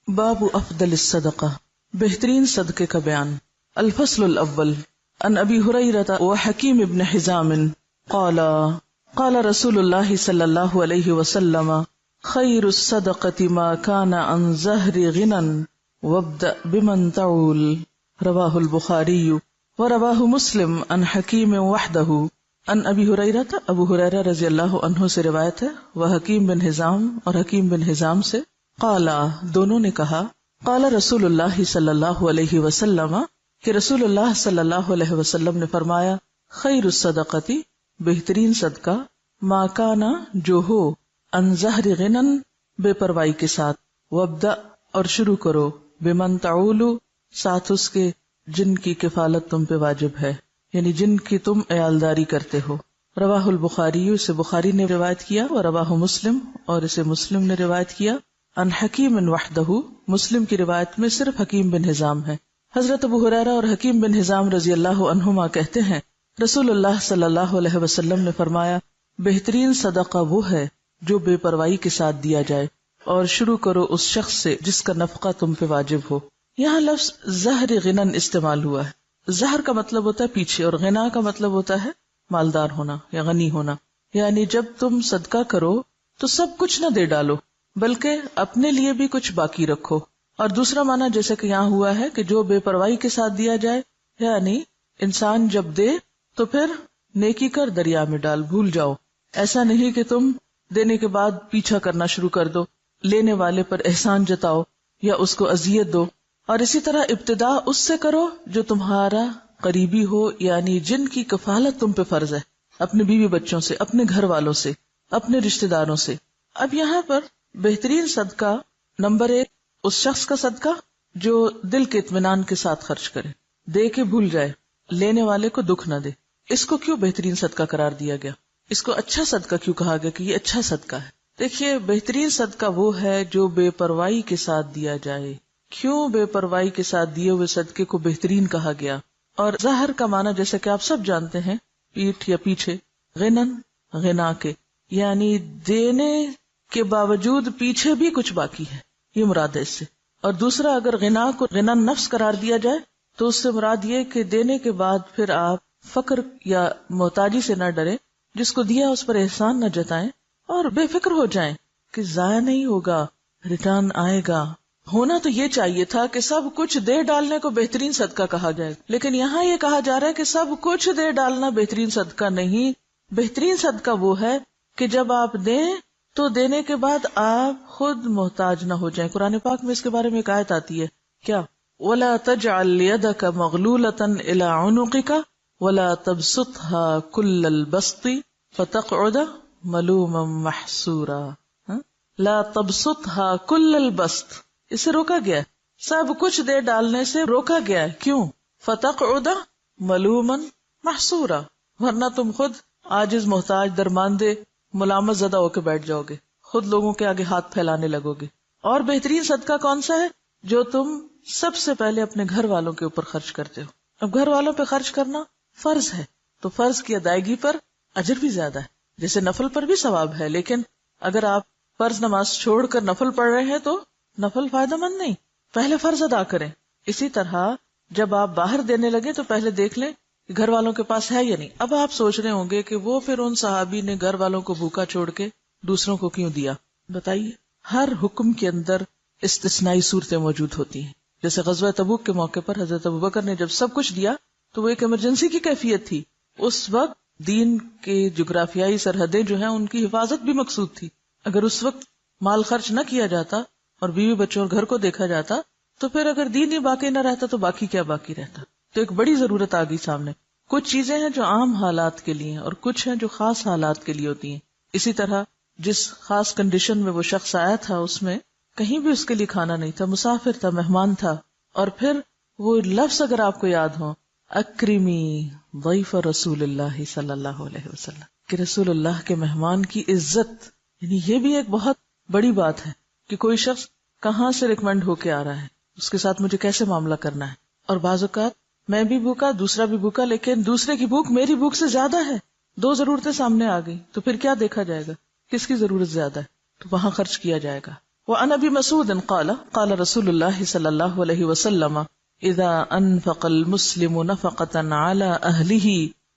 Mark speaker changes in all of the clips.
Speaker 1: باب افضل الصدقہ، بہترین صدقے کا بیان۔ الفصل الاول عن ابی ہریرہ وحکیم بن حزام قال قال رسول اللہ صلی اللہ علیہ وسلم خیر الصدقۃ ما کان عن ظہر غنى وابدأ بمن تعول، رواہ البخاری ورواہ مسلم عن حکیم وحدہ۔ عن ابی ہریرہ، ابو ہریرہ رضی اللہ عنہ سے روایت ہے، وہ حکیم بن حزام اور حکیم بن حزام سے، قال دونوں نے کہا، قال رسول اللہ صلی اللہ علیہ وسلم کہ رسول اللہ صلی اللہ علیہ وسلم نے فرمایا، خیر الصدقۃ بہترین صدقہ، ما کانا جو ہو، عن ظہر غنى بے پروائی کے ساتھ، وابدأ اور شروع کرو، بمن تعول ساتھ اس کے جن کی کفالت تم پہ واجب ہے، یعنی جن کی تم عیالداری کرتے ہو۔ رواہ البخاری، اسے بخاری نے روایت کیا، اور رواہ مسلم اور اسے مسلم نے روایت کیا، عن حکیم وحدہ، مسلم کی روایت میں صرف حکیم بن حزام ہے۔ حضرت ابو ہریرہ اور حکیم بن حزام رضی اللہ عنہما کہتے ہیں، رسول اللہ صلی اللہ علیہ وسلم نے فرمایا، بہترین صدقہ وہ ہے جو بے پروائی کے ساتھ دیا جائے، اور شروع کرو اس شخص سے جس کا نفقہ تم پہ واجب ہو۔ یہاں لفظ ظہر غنى استعمال ہوا ہے۔ ظہر کا مطلب ہوتا ہے پیچھے، اور غنا کا مطلب ہوتا ہے مالدار ہونا یا غنی ہونا، یعنی جب تم صدقہ کرو تو سب کچھ نہ دے ڈالو بلکہ اپنے لیے بھی کچھ باقی رکھو۔ اور دوسرا معنی جیسے کہ یہاں ہوا ہے کہ جو بے پرواہی کے ساتھ دیا جائے، یعنی انسان جب دے تو پھر نیکی کر دریا میں ڈال، بھول جاؤ۔ ایسا نہیں کہ تم دینے کے بعد پیچھا کرنا شروع کر دو، لینے والے پر احسان جتاؤ یا اس کو اذیت دو۔ اور اسی طرح ابتدا اس سے کرو جو تمہارا قریبی ہو، یعنی جن کی کفالت تم پہ فرض ہے، اپنے بیوی بچوں سے، اپنے گھر والوں سے، اپنے رشتہ داروں سے۔ اب یہاں پر بہترین صدقہ، نمبر 1 اس شخص کا صدقہ جو دل کے اطمینان کے ساتھ خرچ کرے، دے کے بھول جائے، لینے والے کو دکھ نہ دے۔ اس کو کیوں بہترین صدقہ قرار دیا گیا؟ اس کو اچھا صدقہ کیوں کہا گیا کہ یہ اچھا صدقہ ہے؟ دیکھیے، بہترین صدقہ وہ ہے جو بے پروائی کے ساتھ دیا جائے۔ کیوں بے پروائی کے ساتھ دیے ہوئے صدقے کو بہترین کہا گیا؟ اور ظہر کا معنی جیسا کہ آپ سب جانتے ہیں، پیٹھ یا پیچھے، غنن غنا کے، یعنی دینے کے باوجود پیچھے بھی کچھ باقی ہے، یہ مراد ہے اس سے۔ اور دوسرا، اگر غنا کو غنا نفس قرار دیا جائے تو اس سے مراد یہ کہ دینے کے بعد پھر آپ فقر یا محتاجی سے نہ ڈریں، جس کو دیا اس پر احسان نہ جتائیں، اور بے فکر ہو جائیں کہ ضائع نہیں ہوگا، ریٹرن آئے گا۔ ہونا تو یہ چاہیے تھا کہ سب کچھ دے ڈالنے کو بہترین صدقہ کہا جائے، لیکن یہاں یہ کہا جا رہا ہے کہ سب کچھ دے ڈالنا بہترین صدقہ نہیں۔ بہترین صدقہ وہ ہے کہ جب آپ دیں تو دینے کے بعد آپ خود محتاج نہ ہو جائیں۔ قرآن پاک میں اس کے بارے میں ایک آیت آتی ہے، کیا؟ وَلَا تَجْعَلْ يَدَكَ مَغْلُولَةً إِلَىٰ عُنُقِكَ وَلَا تَبْسُطْهَا كُلَّ الْبَسْطِ فَتَقْعُدَ مَلُومًا مَحْسُورًا۔ لا تبسطها كل البسط، اسے روکا گیا ہے، سب کچھ دے ڈالنے سے روکا گیا ہے۔ کیوں؟ فَتَقْعُدَ مَلُومًا مَحْسُورًا، ورنہ تم خود عاجز، محتاج، درماندے، ملامت زدہ ہو کے بیٹھ جاؤ گے، خود لوگوں کے آگے ہاتھ پھیلانے لگو گے۔ اور بہترین صدقہ کون سا ہے؟ جو تم سب سے پہلے اپنے گھر والوں کے اوپر خرچ کرتے ہو۔ اب گھر والوں پہ خرچ کرنا فرض ہے، تو فرض کی ادائیگی پر اجر بھی زیادہ ہے، جیسے نفل پر بھی ثواب ہے، لیکن اگر آپ فرض نماز چھوڑ کر نفل پڑھ رہے ہیں تو نفل فائدہ مند نہیں، پہلے فرض ادا کریں۔ اسی طرح جب آپ باہر دینے لگے تو پہلے دیکھ لیں کہ گھر والوں کے پاس ہے یا نہیں۔ اب آپ سوچ رہے ہوں گے کہ وہ پھر ان صحابی نے گھر والوں کو بھوکا چھوڑ کے دوسروں کو کیوں دیا؟ بتائیے، ہر حکم کے اندر استثنائی صورتیں موجود ہوتی ہیں۔ جیسے غزوہ تبوک کے موقع پر حضرت ابوبکر نے جب سب کچھ دیا تو وہ ایک ایمرجنسی کی کیفیت تھی، اس وقت دین کے جغرافیائی سرحدیں جو ہیں ان کی حفاظت بھی مقصود تھی۔ اگر اس وقت مال خرچ نہ کیا جاتا اور بیوی بچوں اور گھر کو دیکھا جاتا تو پھر اگر دین ہی باقی نہ رہتا تو باقی کیا باقی رہتا؟ تو ایک بڑی ضرورت آ گئی سامنے۔ کچھ چیزیں ہیں جو عام حالات کے لیے ہیں اور کچھ ہیں جو خاص حالات کے لیے ہوتی ہیں۔ اسی طرح جس خاص کنڈیشن میں وہ شخص آیا تھا اس میں کہیں بھی اس کے لیے کھانا نہیں تھا، مسافر تھا، مہمان تھا، اور پھر وہ لفظ اگر آپ کو یاد ہو، اکرمی ضیف رسول اللہ صلی اللہ علیہ وسلم، کہ رسول اللہ کے مہمان کی عزت، یعنی یہ بھی ایک بہت بڑی بات ہے کہ کوئی شخص کہاں سے ریکمینڈ ہو کے آ رہا ہے، اس کے ساتھ مجھے کیسے معاملہ کرنا ہے۔ اور بعض اوقات میں بھی بھوکا، دوسرا بھی بھوکا، لیکن دوسرے کی بھوک میری بھوک سے زیادہ ہے، دو ضرورتیں سامنے آ گئی، تو پھر کیا دیکھا جائے گا؟ کس کی ضرورت زیادہ ہے، تو وہاں خرچ کیا جائے گا۔ وعن ابی مسعود قال قال رسول اللہ صلی اللہ علیہ وسلم اذا انفق المسلم نفقة على اہلہ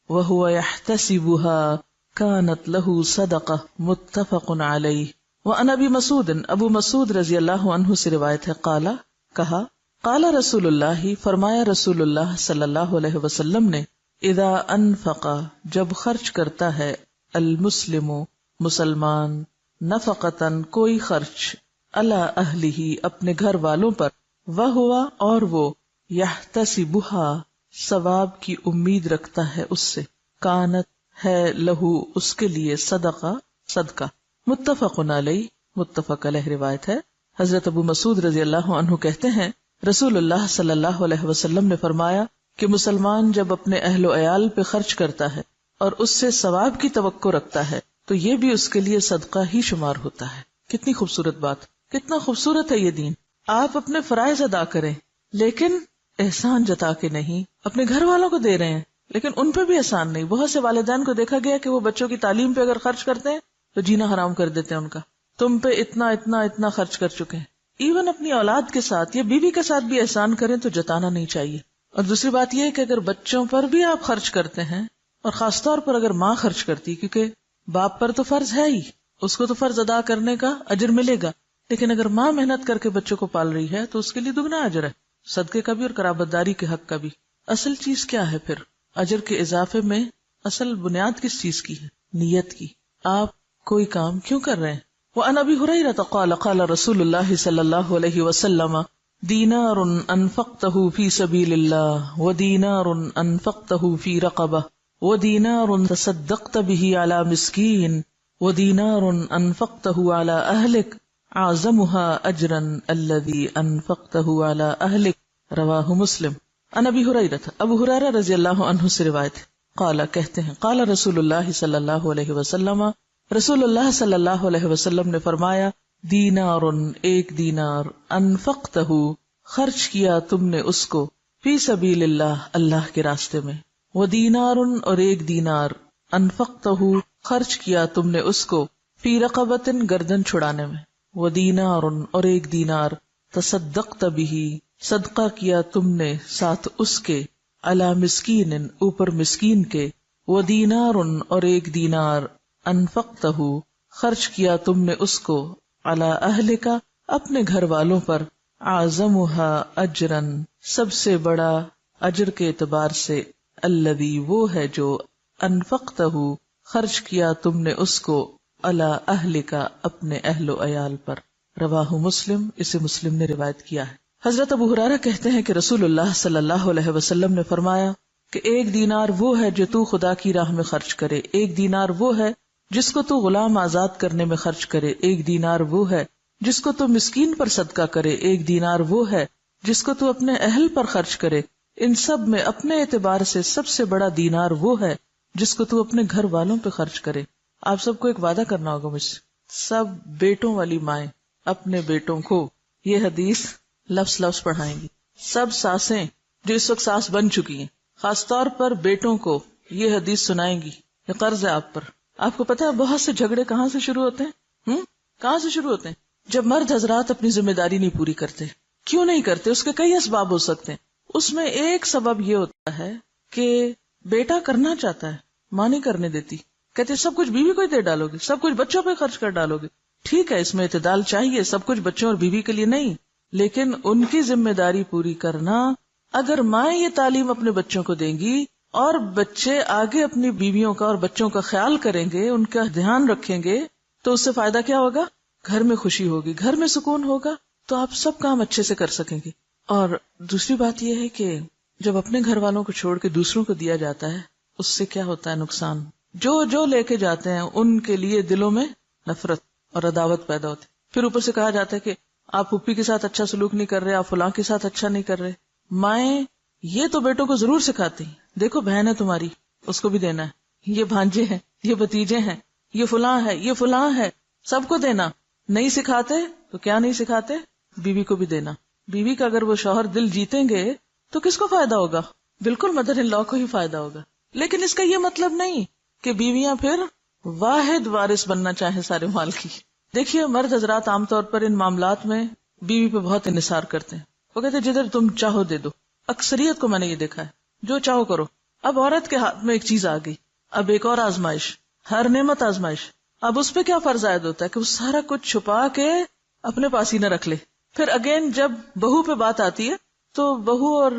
Speaker 1: وهو يحتسبها كانت له صدقہ متفق علیہ. وعن ابی مسعود ابو مسعود رضی اللہ عنہ سے روایت ہے قال کہا قال رسول اللہ فرمایا رسول اللہ صلی اللہ علیہ وسلم نے اذا انفق جب خرچ کرتا ہے المسلم مسلمان نفقتن کوئی خرچ علی اہلہ اپنے گھر والوں پر وہوا اور وہ یحتسبها ثواب کی امید رکھتا ہے اس سے کانت ہے لہو اس کے لیے صدقہ متفق علیہ متفق علیہ روایت ہے. حضرت ابو مسعود رضی اللہ عنہ کہتے ہیں رسول اللہ صلی اللہ علیہ وسلم نے فرمایا کہ مسلمان جب اپنے اہل و عیال پہ خرچ کرتا ہے اور اس سے ثواب کی توقع رکھتا ہے تو یہ بھی اس کے لیے صدقہ ہی شمار ہوتا ہے. کتنی خوبصورت بات، کتنا خوبصورت ہے یہ دین. آپ اپنے فرائض ادا کریں لیکن احسان جتا کے نہیں. اپنے گھر والوں کو دے رہے ہیں لیکن ان پہ بھی احسان نہیں. بہت سے والدین کو دیکھا گیا کہ وہ بچوں کی تعلیم پہ اگر خرچ کرتے ہیں تو جینا حرام کر دیتے ہیں ان کا. تم پہ اتنا خرچ کر چکے ہیں. ایون اپنی اولاد کے ساتھ یا بیوی کے ساتھ بھی احسان کریں تو جتانا نہیں چاہیے. اور دوسری بات یہ ہے کہ اگر بچوں پر بھی آپ خرچ کرتے ہیں اور خاص طور پر اگر ماں خرچ کرتی، کیونکہ باپ پر تو فرض ہے ہی، اس کو تو فرض ادا کرنے کا اجر ملے گا، لیکن اگر ماں محنت کر کے بچوں کو پال رہی ہے تو اس کے لیے دگنا اجر ہے، صدقے کا بھی اور قرابت داری کے حق کا بھی. اصل چیز کیا ہے پھر اجر کے اضافے میں؟ اصل بنیاد کس چیز کی ہے؟ نیت کی. آپ کوئی کام کیوں کر رہے ہیں؟ وعن ابی ہریرہ قال قال رسول اللہ صلی اللہ علیہ وسلم دینار انفقتہ فی سبیل اللہ ودینار انفقتہ فی رقبہ ودینار تصدقت به علی مسکین ودینار انفقتہ علی اہلک اعظمها اجرا الذی انفقتہ علی اہلک رواہ مسلم. عن ابی ہریرہ ابو ہریرہ رضی اللہ عنہ سے روایت قال کہتے ہیں قال رسول اللہ صلی اللہ علیہ وسلم رسول اللہ صلی اللہ علیہ وسلم نے فرمایا دینار ایک دینار انفقتہ خرچ کیا تم نے اس کو فی سبیل اللہ اللہ کے راستے میں، ودینار اور ایک دینار انفقتہ خرچ کیا تم نے اس کو فی رقبۃ گردن چھڑانے میں، ودینار اور ایک دینار تصدقت به صدقہ کیا تم نے ساتھ اس کے علی مسکین اوپر مسکین کے، ودینار اور ایک دینار انفقتہ خرچ کیا تم نے اس کو علی اہلک اپنے گھر والوں پر، اعظمها اجرا سب سے بڑا اجر کے اعتبار سے، الذی وہ ہے جو انفقتہ خرچ کیا تم نے اس کو علی اہلک اپنے اہل و عیال پر. رواہ مسلم اسے مسلم نے روایت کیا ہے. حضرت ابو ہریرہ کہتے ہیں کہ رسول اللہ صلی اللہ علیہ وسلم نے فرمایا کہ ایک دینار وہ ہے جو تو خدا کی راہ میں خرچ کرے، ایک دینار وہ ہے جس کو تو غلام آزاد کرنے میں خرچ کرے، ایک دینار وہ ہے جس کو تو مسکین پر صدقہ کرے، ایک دینار وہ ہے جس کو تو اپنے اہل پر خرچ کرے. ان سب میں اپنے اعتبار سے سب سے بڑا دینار وہ ہے جس کو تو اپنے گھر والوں پہ خرچ کرے. آپ سب کو ایک وعدہ کرنا ہوگا مجھ سے، سب بیٹوں والی مائیں اپنے بیٹوں کو یہ حدیث لفظ لفظ پڑھائیں گی. سب ساسیں جو اس وقت ساس بن چکی ہیں خاص طور پر بیٹوں کو یہ حدیث سنائیں گی. یہ قرض ہے آپ پر. آپ کو پتا ہے بہت سے جھگڑے کہاں سے شروع ہوتے ہیں؟ کہاں سے شروع ہوتے ہیں؟ جب مرد حضرات اپنی ذمہ داری نہیں پوری کرتے. کیوں نہیں کرتے؟ اس کے کئی اسباب ہو سکتے ہیں. اس میں ایک سبب یہ ہوتا ہے کہ بیٹا کرنا چاہتا ہے، ماں نہیں کرنے دیتی، کہتے سب کچھ بیوی کو ہی دے ڈالو گے، سب کچھ بچوں پہ خرچ کر ڈالو گے. ٹھیک ہے، اس میں اعتدال چاہیے، سب کچھ بچوں اور بیوی کے لیے نہیں، لیکن ان کی ذمہ داری پوری کرنا. اگر مائیں یہ تعلیم اپنے بچوں کو دیں گی اور بچے آگے اپنی بیویوں کا اور بچوں کا خیال کریں گے، ان کا دھیان رکھیں گے، تو اس سے فائدہ کیا ہوگا؟ گھر میں خوشی ہوگی، گھر میں سکون ہوگا، تو آپ سب کام اچھے سے کر سکیں گے. اور دوسری بات یہ ہے کہ جب اپنے گھر والوں کو چھوڑ کے دوسروں کو دیا جاتا ہے، اس سے کیا ہوتا ہے نقصان؟ جو لے کے جاتے ہیں ان کے لیے دلوں میں نفرت اور عداوت پیدا ہوتی. پھر اوپر سے کہا جاتا ہے کہ آپ پھوپھی کے ساتھ اچھا سلوک نہیں کر رہے، آپ فلاں کے ساتھ اچھا نہیں کر رہے. مائیں یہ تو بیٹوں کو ضرور سکھاتی ہیں، دیکھو بہن ہے تمہاری، اس کو بھی دینا ہے، یہ بھانجے ہیں، یہ بھتیجے ہیں، یہ فلاں ہے، یہ فلاں ہے، سب کو دینا. نہیں سکھاتے تو کیا نہیں سکھاتے؟ بیوی کو بھی دینا. بیوی کا اگر وہ شوہر دل جیتیں گے تو کس کو فائدہ ہوگا؟ بالکل مدر ان لا کو ہی فائدہ ہوگا. لیکن اس کا یہ مطلب نہیں کہ بیویاں پھر واحد وارث بننا چاہیں سارے مال کی. دیکھیے مرد حضرات عام طور پر ان معاملات میں بیوی پہ بہت انحصار کرتے ہیں. وہ کہتے ہیں جدھر تم چاہو دے دو. اکثریت کو میں نے یہ دیکھا ہے, جو چاہو کرو. اب عورت کے ہاتھ میں ایک چیز آ گئی, اب ایک اور آزمائش, ہر نعمت آزمائش. اب اس پہ کیا فرض عائد ہوتا ہے کہ وہ سارا کچھ چھپا کے اپنے پاس ہی نہ رکھ لے. پھر اگین جب بہو پہ بات آتی ہے تو بہو اور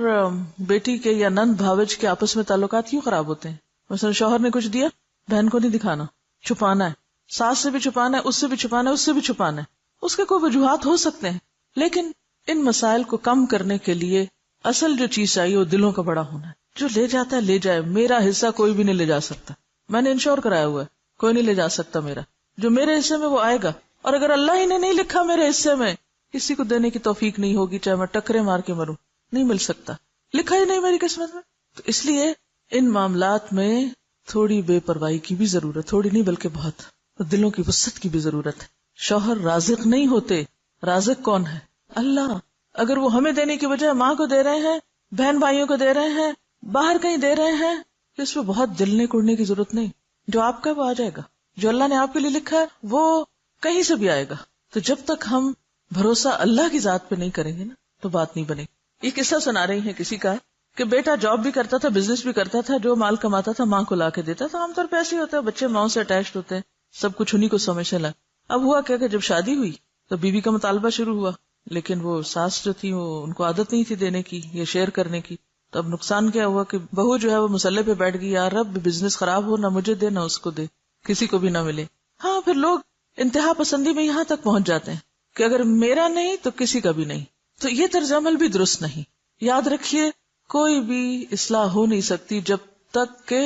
Speaker 1: بیٹی کے یا نند بھاوج کے آپس میں تعلقات کیوں خراب ہوتے ہیں؟ مثلا شوہر نے کچھ دیا, بہن کو نہیں دکھانا, چھپانا ہے, ساس سے بھی چھپانا ہے, اس سے بھی چھپانا ہے, اس سے بھی چھپانا ہے. اس کے کوئی وجوہات ہو سکتے ہیں, لیکن ان مسائل کو کم کرنے کے لیے اصل جو چیز چاہیے وہ دلوں کا بڑا ہونا ہے. جو لے جاتا ہے لے جائے, میرا حصہ کوئی بھی نہیں لے جا سکتا. میں نے انشور کرایا ہوا ہے, کوئی نہیں لے جا سکتا میرا. جو میرے حصے میں وہ آئے گا, اور اگر اللہ ہی نے نہیں لکھا میرے حصے میں, کسی کو دینے کی توفیق نہیں ہوگی, چاہے میں ٹکرے مار کے مروں, نہیں مل سکتا, لکھا ہی نہیں میری قسمت میں. تو اس لیے ان معاملات میں تھوڑی بے پرواہی کی بھی ضرورت, تھوڑی نہیں بلکہ بہت, دلوں کی وسعت کی بھی ضرورت ہے. شوہر رازق نہیں ہوتے, رازق کون ہے؟ اللہ. اگر وہ ہمیں دینے کی بجائے ماں کو دے رہے ہیں, بہن بھائیوں کو دے رہے ہیں, باہر کہیں دے رہے ہیں, تو اس پہ بہت جلنے کوڑنے کی ضرورت نہیں. جو آپ کا وہ آ جائے گا, جو اللہ نے آپ کے لیے لکھا ہے وہ کہیں سے بھی آئے گا. تو جب تک ہم بھروسہ اللہ کی ذات پہ نہیں کریں گے نا تو بات نہیں بنے. یہ قصہ سنا رہی ہیں کسی کا کہ بیٹا جاب بھی کرتا تھا, بزنس بھی کرتا تھا, جو مال کماتا تھا ماں کو لا کے دیتا تھا. عام طور پہ ایسے ہی ہوتا ہے, بچے ماں سے اٹیچڈ ہوتے ہیں, سب کچھ انہیں کو سمجھنے لگا. اب ہوا کیا کہ جب شادی ہوئی تو بیوی کا مطالبہ شروع ہوا, لیکن وہ ساس جو تھی وہ ان کو عادت نہیں تھی دینے کی یا شیئر کرنے کی. تو اب نقصان کیا ہوا کہ بہو جو ہے وہ مسلح پہ بیٹھ گئی, یار رب بزنس خراب ہو, نہ مجھے دے نہ اس کو دے, کسی کو بھی نہ ملے. ہاں پھر لوگ انتہا پسندی میں یہاں تک پہنچ جاتے ہیں کہ اگر میرا نہیں تو کسی کا بھی نہیں. تو یہ طرز عمل بھی درست نہیں. یاد رکھیے کوئی بھی اصلاح ہو نہیں سکتی جب تک کہ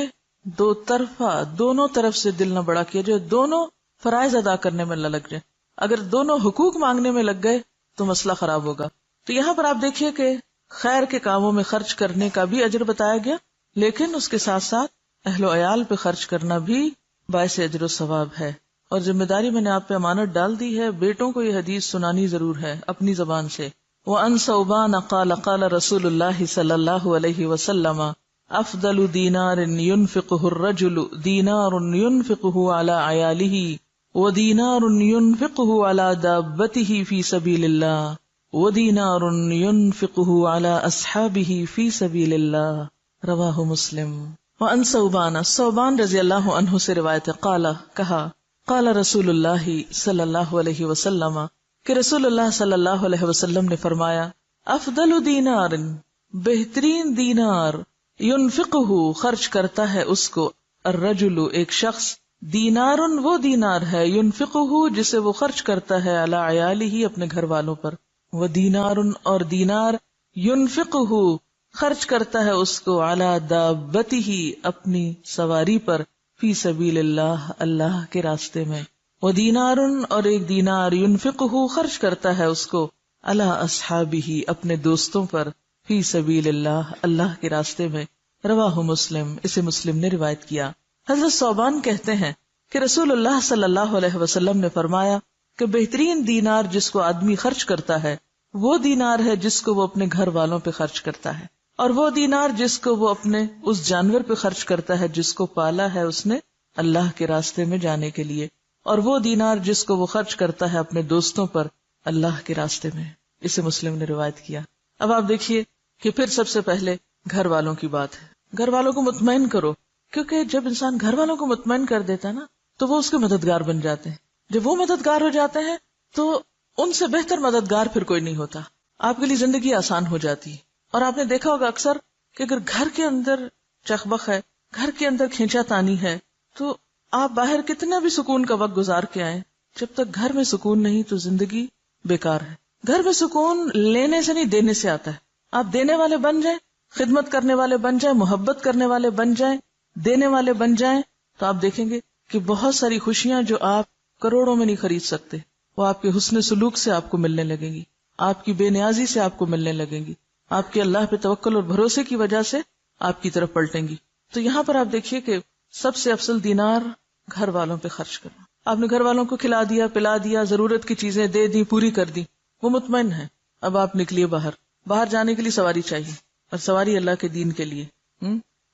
Speaker 1: دو طرفہ, دونوں طرف سے دل نہ بڑا کیا جائے, دونوں فرائض ادا کرنے میں نہ لگ جائے. اگر دونوں حقوق مانگنے میں لگ گئے تو مسئلہ خراب ہوگا. تو یہاں پر آپ دیکھیے کہ خیر کے کاموں میں خرچ کرنے کا بھی اجر بتایا گیا, لیکن اس کے ساتھ ساتھ اہل و عیال پہ خرچ کرنا بھی باعث اجر و ثواب ہے. اور ذمہ داری میں نے آپ پہ امانت ڈال دی ہے, بیٹوں کو یہ حدیث سنانی ضرور ہے اپنی زبان سے. وَأَنْ ثَوْبَانَ قَالَ قَالَ رَسُولُ اللَّهِ صَلَّى اللَّهُ عَلَيْهِ وَسَلَّمَ أَفْضَلُ دِينَارٍ يُنْفِقُهُ الرَّجُلُ دِينَارٌ يُنْفِقُهُ عَلَى عَيَالِهِ وَدِينَارٌ يُنْفِقُهُ عَلَى دَابَّتِهِ فِي سَبِيلِ اللَّهِ وَدِينَارٌ يُنْفِقُهُ عَلَى أَصْحَابِهِ فِي سَبِيلِ اللَّهِ رواہ مسلم. وَأَنْ ثَوْبَانَ رضی اللہ عنہ سے روایت ہے, قال کہا, قال رسول اللہ صلی اللہ علیہ وسلم کہ رسول اللہ صلی اللہ علیہ وسلم نے فرمایا, افضل دینار بہترین دینار, ينفقہ خرچ کرتا ہے اس کو, الرجل ایک شخص, دینار وہ دینار ہے, ينفقہ جسے وہ خرچ کرتا ہے, علی عیالہ اپنے گھر والوں پر, ودینار اور دینار, ينفقہ خرچ کرتا ہے اس کو, علی دابتہ اپنی سواری پر, فی سبیل اللہ اللہ کے راستے میں, ودینار اور ایک دینار, ينفقہ خرچ کرتا ہے اس کو, علی اصحابہ اپنے دوستوں پر, فی سبیل اللہ اللہ کے راستے میں. رواہ مسلم, اسے مسلم نے روایت کیا. حضرت ثوبان کہتے ہیں کہ رسول اللہ صلی اللہ علیہ وسلم نے فرمایا کہ بہترین دینار جس کو آدمی خرچ کرتا ہے وہ دینار ہے جس کو وہ اپنے گھر والوں پہ خرچ کرتا ہے, اور وہ دینار جس کو وہ اپنے اس جانور پہ خرچ کرتا ہے جس کو پالا ہے اس نے اللہ کے راستے میں جانے کے لیے, اور وہ دینار جس کو وہ خرچ کرتا ہے اپنے دوستوں پر اللہ کے راستے میں. اسے مسلم نے روایت کیا. اب آپ دیکھیے کہ پھر سب سے پہلے گھر والوں کی بات ہے. گھر والوں کو مطمئن کرو, کیونکہ جب انسان گھر والوں کو مطمئن کر دیتا ہے نا تو وہ اس کے مددگار بن جاتے ہیں. جب وہ مددگار ہو جاتے ہیں تو ان سے بہتر مددگار پھر کوئی نہیں ہوتا. آپ کے لیے زندگی آسان ہو جاتی ہے. اور آپ نے دیکھا ہوگا اکثر کہ اگر گھر کے اندر چخبخ ہے, گھر کے اندر کھینچا تانی ہے, تو آپ باہر کتنا بھی سکون کا وقت گزار کے آئیں, جب تک گھر میں سکون نہیں تو زندگی بیکار ہے. گھر میں سکون لینے سے نہیں دینے سے آتا ہے. آپ دینے والے بن جائیں, خدمت کرنے والے بن جائیں, محبت کرنے والے بن جائیں, دینے والے بن جائیں, تو آپ دیکھیں گے کہ بہت ساری خوشیاں جو آپ کروڑوں میں نہیں خرید سکتے وہ آپ کے حسن سلوک سے آپ کو ملنے لگیں گی, آپ کی بے نیازی سے آپ کو ملنے لگیں گی, آپ کے اللہ پہ توکل اور بھروسے کی وجہ سے آپ کی طرف پلٹیں گی. تو یہاں پر آپ دیکھیے کہ سب سے افضل دینار گھر والوں پہ خرچ کرنا. آپ نے گھر والوں کو کھلا دیا, پلا دیا, ضرورت کی چیزیں دے دی, پوری کر دی, وہ مطمئن ہے. اب آپ نکلیے باہر جانے کے لیے سواری چاہیے, اور سواری اللہ کے دین کے لیے.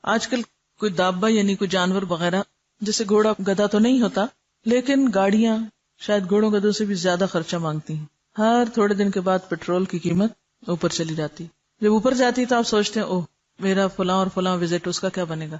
Speaker 1: آج کل کوئی دابا یعنی کوئی جانور وغیرہ, جیسے گھوڑا گدھا تو نہیں ہوتا, لیکن گاڑیاں, شاید گھوڑوں کا دودھ سے بھی زیادہ خرچہ مانگتی ہیں. ہر تھوڑے دن کے بعد پیٹرول کی قیمت اوپر چلی جاتی. جب اوپر جاتی تو آپ سوچتے ہیں اوہ میرا فلاں اور فلاں وزٹ اس کا کیا بنے گا.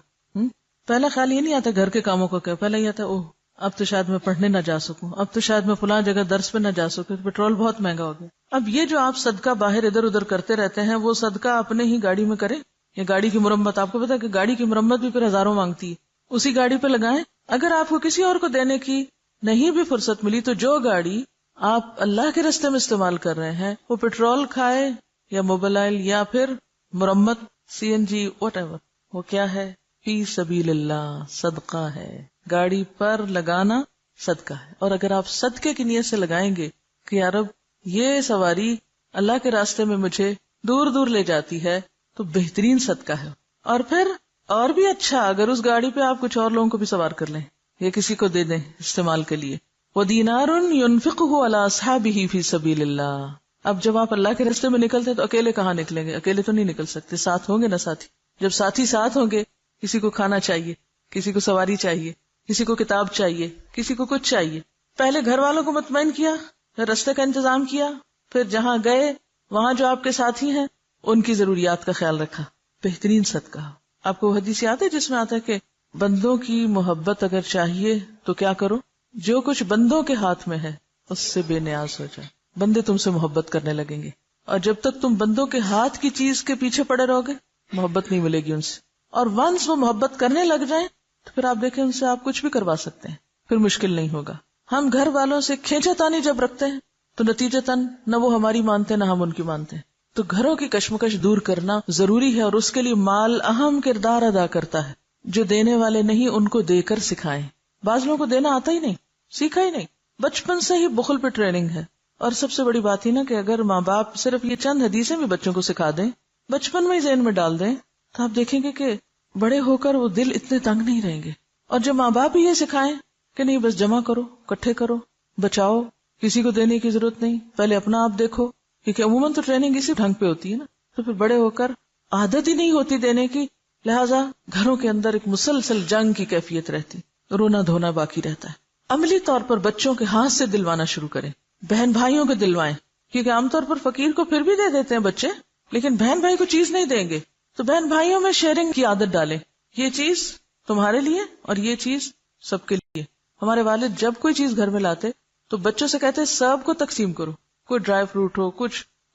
Speaker 1: پہلا خیال یہ نہیں آتا گھر کے کاموں کا کیا، پہلا یہ آتا اوہ اب تو شاید میں پڑھنے نہ جا سکوں، اب تو شاید میں فلاں جگہ درس پہ نہ جا سکوں، پیٹرول بہت مہنگا ہو گیا. اب یہ جو آپ صدقہ باہر ادھر ادھر کرتے رہتے ہیں وہ صدقہ اپنے ہی گاڑی میں کریں یا گاڑی کی مرمت. آپ کو پتا ہے کہ گاڑی کی مرمت بھی پھر ہزاروں مانگتی ہے، اسی گاڑی پہ لگائیں. اگر آپ کو کسی اور کو دینے کی نہیں بھی فرصت ملی تو جو گاڑی آپ اللہ کے راستے میں استعمال کر رہے ہیں وہ پیٹرول کھائے یا موبائل یا پھر مرمت CNG واٹ ایور، وہ کیا ہے؟ فی سبیل اللہ، صدقہ ہے. گاڑی پر لگانا صدقہ ہے. اور اگر آپ صدقے کی نیت سے لگائیں گے کہ یا رب یہ سواری اللہ کے راستے میں مجھے دور دور لے جاتی ہے تو بہترین صدقہ ہے. اور پھر اور بھی اچھا اگر اس گاڑی پہ آپ کچھ اور لوگوں کو بھی سوار کر لیں یا کسی کو دے دیں استعمال کے لیے. وَدِينَارٌ يُنْفِقُهُ عَلَىٰ أَصْحَابِهِ فِي سَبِيلِ اللَّهِ. اب جب آپ اللہ کے راستے میں نکلتے تو اکیلے کہاں نکلیں گے؟ اکیلے تو نہیں نکل سکتے، ساتھ ہوں گے نا ساتھی. جب ساتھی ساتھ ہوں گے، کسی کو کھانا چاہیے، کسی کو سواری چاہیے، کسی کو کتاب چاہیے، کسی کو کچھ چاہیے. پہلے گھر والوں کو مطمئن کیا، پھر راستے کا انتظام کیا، پھر جہاں گئے وہاں جو آپ کے ساتھی ہیں ان کی ضروریات کا خیال رکھا. بہترین صدقہ. آپ کو حدیث یاد ہے جس میں آتا ہے کہ بندوں کی محبت اگر چاہیے تو کیا کرو؟ جو کچھ بندوں کے ہاتھ میں ہے اس سے بے نیاز ہو جائے. بندے تم سے محبت کرنے لگیں گے. اور جب تک تم بندوں کے ہاتھ کی چیز کے پیچھے پڑے رہو گے محبت نہیں ملے گی ان سے. اور ونس وہ محبت کرنے لگ جائیں تو پھر آپ دیکھیں ان سے آپ کچھ بھی کروا سکتے ہیں، پھر مشکل نہیں ہوگا. ہم گھر والوں سے کھینچا تانی جب رکھتے ہیں تو نتیجتاً نہ وہ ہماری مانتے نہ ہم ان کی مانتے ہیں. تو گھروں کی کشمکش دور کرنا ضروری ہے اور اس کے لیے مال اہم کردار ادا کرتا ہے. جو دینے والے نہیں ان کو دے کر سکھائیں. بعض لوگوں کو دینا آتا ہی نہیں، سیکھا ہی نہیں، بچپن سے ہی بخل پہ ٹریننگ ہے. اور سب سے بڑی بات ہی نا کہ اگر ماں باپ صرف یہ چند حدیثیں بھی بچوں کو سکھا دیں، بچپن میں ہی ذہن میں ڈال دیں، تو آپ دیکھیں گے کہ بڑے ہو کر وہ دل اتنے تنگ نہیں رہیں گے. اور جب ماں باپ ہی یہ سکھائیں کہ نہیں بس جمع کرو، کٹھے کرو، بچاؤ، کسی کو دینے کی ضرورت نہیں، پہلے اپنا آپ دیکھو، کیونکہ عموماً تو ٹریننگ اسی ڈھنگ پہ ہوتی ہے نا. تو پھر بڑے ہو کر عادت ہی نہیں ہوتی دینے کی، لہٰذا گھروں کے اندر ایک مسلسل جنگ کی کیفیت رہتی، رونا دھونا باقی رہتا ہے. عملی طور پر بچوں کے ہاتھ سے دلوانا شروع کریں، بہن بھائیوں کو دلوائیں، کیونکہ عام طور پر فقیر کو پھر بھی دے دیتے ہیں بچے، لیکن بہن بھائی کو چیز نہیں دیں گے. تو بہن بھائیوں میں شیئرنگ کی عادت ڈالیں، یہ چیز تمہارے لیے اور یہ چیز سب کے لیے. ہمارے والد جب کوئی چیز گھر میں لاتے تو بچوں سے کہتے سب کو تقسیم کرو، کوئی ڈرائی فروٹ ہو،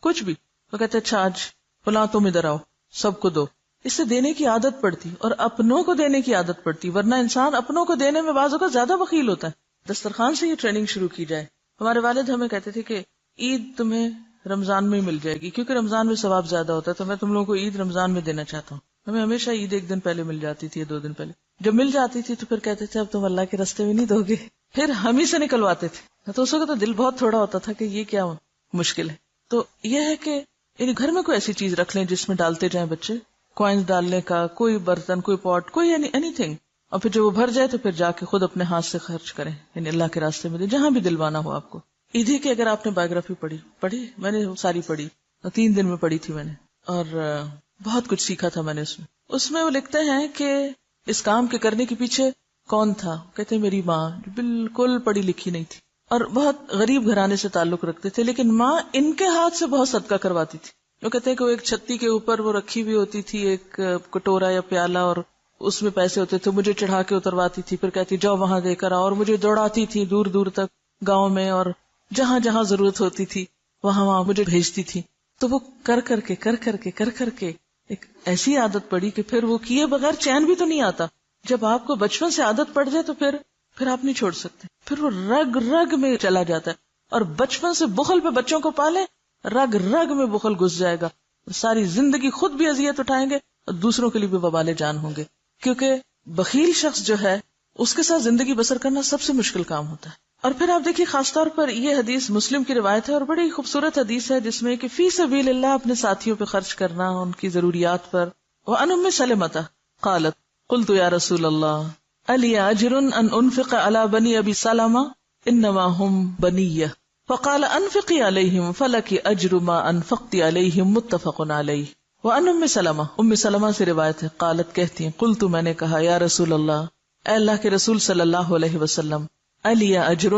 Speaker 1: کچھ بھی، تو کہتے اچھا آج فلاں تم ادھر آؤ، سب کو دو. اس سے دینے کی عادت پڑتی اور اپنوں کو دینے کی عادت پڑتی، ورنہ انسان اپنوں کو دینے میں بعض اوقات زیادہ بخیل ہوتا ہے. دسترخوان سے یہ ٹریننگ شروع کی جائے. ہمارے والد ہمیں کہتے تھے کہ عید تمہیں رمضان میں مل جائے گی کیونکہ رمضان میں ثواب زیادہ ہوتا ہے، تو میں تم لوگوں کو عید رمضان میں دینا چاہتا ہوں. ہمیں ہمیشہ عید ایک دن پہلے مل جاتی تھی، 2 دن پہلے. جب مل جاتی تھی تو پھر کہتے تھے اب تم اللہ کے راستے میں نہیں دو گے، پھر ہم ہی سے نکلواتے تھے. تو اس وقت تو دل بہت تھوڑا ہوتا تھا کہ یہ کیا مشکل ہے. تو یہ ہے کہ یعنی گھر میں کوئی ایسی چیز رکھ لیں جس میں ڈالتے جائیں بچے، کوائنز ڈالنے کا، کوئی برتن، کوئی پاٹ، کوئی اینی تھنگ. اور پھر جب وہ بھر جائے تو پھر جا کے خود اپنے ہاتھ سے خرچ کریں، یعنی اللہ کے راستے میں دیں، جہاں بھی دلوانا ہو آپ کو. ایدھی کی اگر آپ نے بایوگرافی پڑھی، میں نے ساری پڑھی، 3 دن میں پڑھی تھی میں نے، اور بہت کچھ سیکھا تھا میں نے اس میں وہ لکھتے ہیں کہ اس کام کے کرنے کے پیچھے کون تھا. کہتے ہیں میری ماں جو بالکل پڑھی لکھی نہیں تھی اور بہت غریب گھرانے سے تعلق رکھتے تھے، لیکن ماں ان کے ہاتھ سے بہت صدقہ کرواتی تھی. وہ کہتے ہیں کہ وہ ایک چھتی کے اوپر وہ رکھی ہوئی ہوتی تھی ایک کٹورا یا پیالہ، اور اس میں پیسے ہوتے تھے، مجھے چڑھا کے اترواتی تھی، پھر کہتی جاؤ وہاں دے کر آؤ، اور مجھے دوڑاتی تھی دور دور تک گاؤں میں، اور جہاں جہاں ضرورت ہوتی تھی وہاں مجھے بھیجتی تھی. تو وہ کر کر کے ایک ایسی عادت پڑی کہ پھر وہ کیے بغیر چین بھی تو نہیں آتا. جب آپ کو بچپن سے عادت پڑ جائے تو پھر آپ نہیں چھوڑ سکتے، پھر وہ رگ رگ میں چلا جاتا ہے. اور بچپن سے بخل پہ بچوں کو پالے، رگ رگ میں بخل گھس جائے گا، ساری زندگی خود بھی اذیت اٹھائیں گے اور دوسروں کے لیے بھی وبال جان ہوں گے. کیونکہ بخیل شخص جو ہے اس کے ساتھ زندگی بسر کرنا سب سے مشکل کام ہوتا ہے. اور پھر آپ دیکھیے خاص طور پر یہ حدیث مسلم کی روایت ہے اور بڑی خوبصورت حدیث ہے جس میں کہ فی سبیل اللہ اپنے ساتھیوں پہ خرچ کرنا، ان کی ضروریات پر. وعن ام سلمۃ قالت قلت یا رسول اللہ الی اجر ان انفق علی بنی ابی سلمہ انما هم بنیہ فقال انفقی علیہم فلک اجر ما انفقت علیہم متفق علیہ. وعن ام سلمہ سے روایت ہے قالت کہتی ہیں قلت میں نے کہا یا رسول اللہ اے اللہ کے رسول صلی اللہ علیہ وسلم الی اجر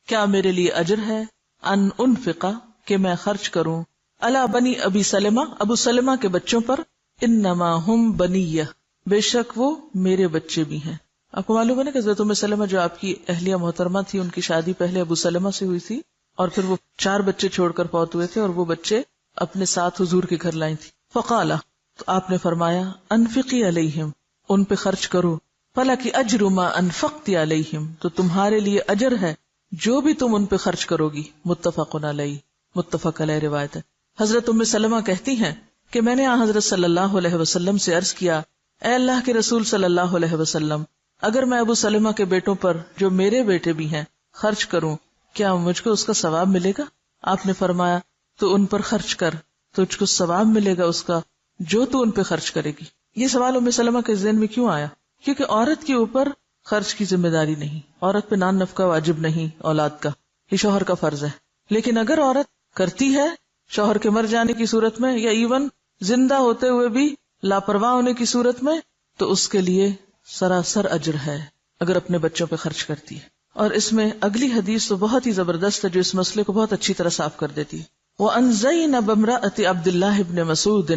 Speaker 1: کیا میرے لیے اجر ہے ان انفقا کہ میں خرچ کروں علی بنی ابی سلمہ ابو سلمہ کے بچوں پر انما ہم بنیہ بے شک وہ میرے بچے بھی ہیں. آپ کو معلوم ہے نا کہ حضرت ام سلمہ جو آپ کی اہلیہ محترمہ تھی ان کی شادی پہلے ابو سلمہ سے ہوئی تھی اور پھر وہ 4 بچے چھوڑ کر فوت ہوئے تھے اور وہ بچے اپنے ساتھ حضور کے گھر لائی تھی. فقال تو آپ نے فرمایا انفقی علیہم ان پہ خرچ کرو فلکی اجر ما انفقتی علیہم تو تمہارے لیے اجر ہے جو بھی تم ان پہ خرچ کرو گی. متفق علیہ متفق علیہ روایت ہے. حضرت ام سلمہ کہتی ہیں کہ میں نے حضرت صلی اللہ علیہ وسلم سے عرض کیا اے اللہ کے رسول صلی اللہ علیہ وسلم اگر میں ابو سلمہ کے بیٹوں پر جو میرے بیٹے بھی ہیں خرچ کروں کیا مجھ کو اس کا ثواب ملے گا؟ آپ نے فرمایا تو ان پر خرچ کر تجھ کو ثواب ملے گا اس کا جو تو ان پہ خرچ کرے گی. یہ سوال ام سلمہ کے ذہن میں کیوں آیا؟ کیونکہ عورت کے اوپر خرچ کی ذمہ داری نہیں، عورت پہ نان نفقہ واجب نہیں اولاد کا، یہ شوہر کا فرض ہے. لیکن اگر عورت کرتی ہے شوہر کے مر جانے کی صورت میں یا ایون زندہ ہوتے ہوئے بھی لاپرواہ ہونے کی صورت میں تو اس کے لیے سراسر اجر ہے اگر اپنے بچوں پہ خرچ کرتی ہے. اور اس میں اگلی حدیث تو بہت ہی زبردست ہے جو اس مسئلے کو بہت اچھی طرح صاف کر دیتی ہے. وَأَنْ زَيْنَبَ امْرَأَةِ عَبْدِ اللَّهِ بْنِ مَسْعُودٍ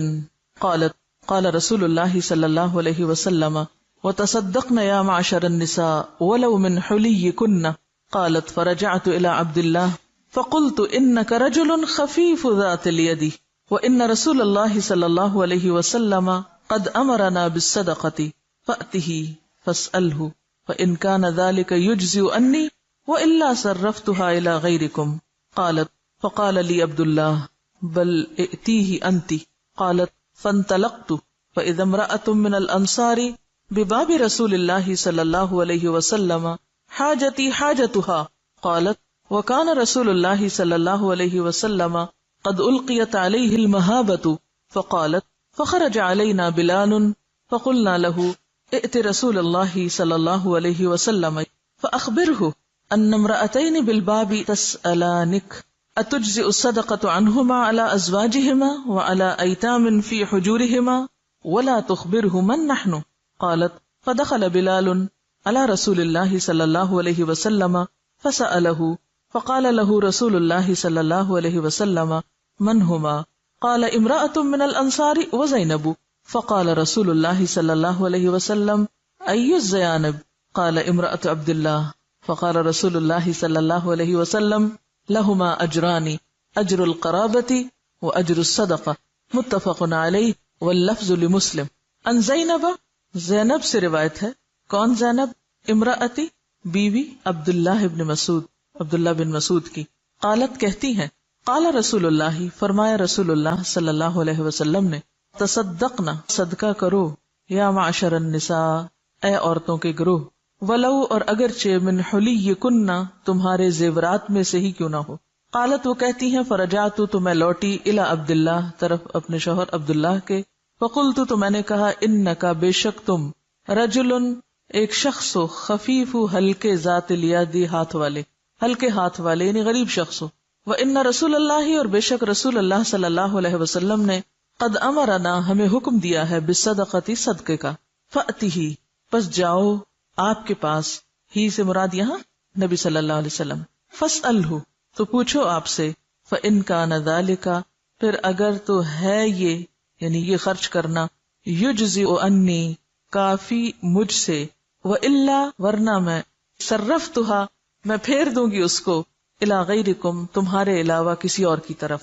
Speaker 1: قالت قال رسول اللہ صلی اللہ علیہ وسلم وتصدقن یا معشر النساء ولو من حلیکن قالت فرجعت الى عبد اللہ فقلت انك رجل خفیف ذات الید وان رسول اللہ صلی اللہ علیہ وسلم قد امرنا بالصدقة فأته فاسأله فإن كان ذلك يجزئ عني وإلا صرفتها إلى غيركم قالت فقال لي عبد الله بل ائتيه أنت قالت فانطلقت فإذا امرأة من الأنصار بباب رسول الله صلى الله عليه وسلم حاجتي حاجتها قالت وكان رسول الله صلى الله عليه وسلم قد ألقيت عليه المهابة فقالت فخرج علينا بلال فقلنا له ائت رسول الله صلى الله عليه وسلم فأخبره أن امرأتين بالباب تسألانك أتجزئ الصدقة عنهما على أزواجهما وعلى أيتام في حجورهما ولا تخبره من نحن قالت فدخل بلال على رسول الله صلى الله عليه وسلم فسأله فقال له رسول الله صلى الله عليه وسلم من هما قال امرأة من الأنصار وزينب فقال رسول الله صلى الله عليه وسلم أي الزيانب قال امرأة عبد الله فقال رسول الله صلى الله عليه وسلم لهما أجران أجر القرابة وأجر الصدقة متفق عليه واللفظ لمسلم. ان زینب سے روایت ہے. کون زینب؟ امراتی بیوی عبداللہ بن مسعود کی. قالت کہتی ہیں قال رسول اللہ فرمایا رسول اللہ صلی اللہ علیہ وسلم نے تصدقنا صدقہ کرو یا معشر النساء اے عورتوں کے گروہ ولو اور اگرچہ من حلیکن تمہارے زیورات میں سے ہی کیوں نہ ہو. قالت وہ کہتی ہیں فرجعت تو میں لوٹی الی عبداللہ طرف اپنے شوہر عبداللہ کے فقلت تو میں نے کہا انکا بے شک تم رجل ایک شخص ہو خفیف ہلکے ذات الیدی ہاتھ والے ہلکے ہاتھ والے یعنی غریب شخص ہو. وان رسول اللہ اور بے شک رسول اللہ صلی اللہ علیہ وسلم نے قد امرنا ہمیں حکم دیا ہے بالصدقۃ صدقے کا. فأتیہ پس جاؤ آپ کے پاس ہی سے مراد یہاں نبی صلی اللہ علیہ وسلم. فاسألہ تو پوچھو آپ سے. فإن کان ذلک پھر اگر تو ہے یہ یعنی یہ خرچ کرنا یجزئ انی کافی مجھ سے وإلا ورنہ میں صرفتھا میں پھیر دوں گی اس کو الی غیرکم تمہارے علاوہ کسی اور کی طرف.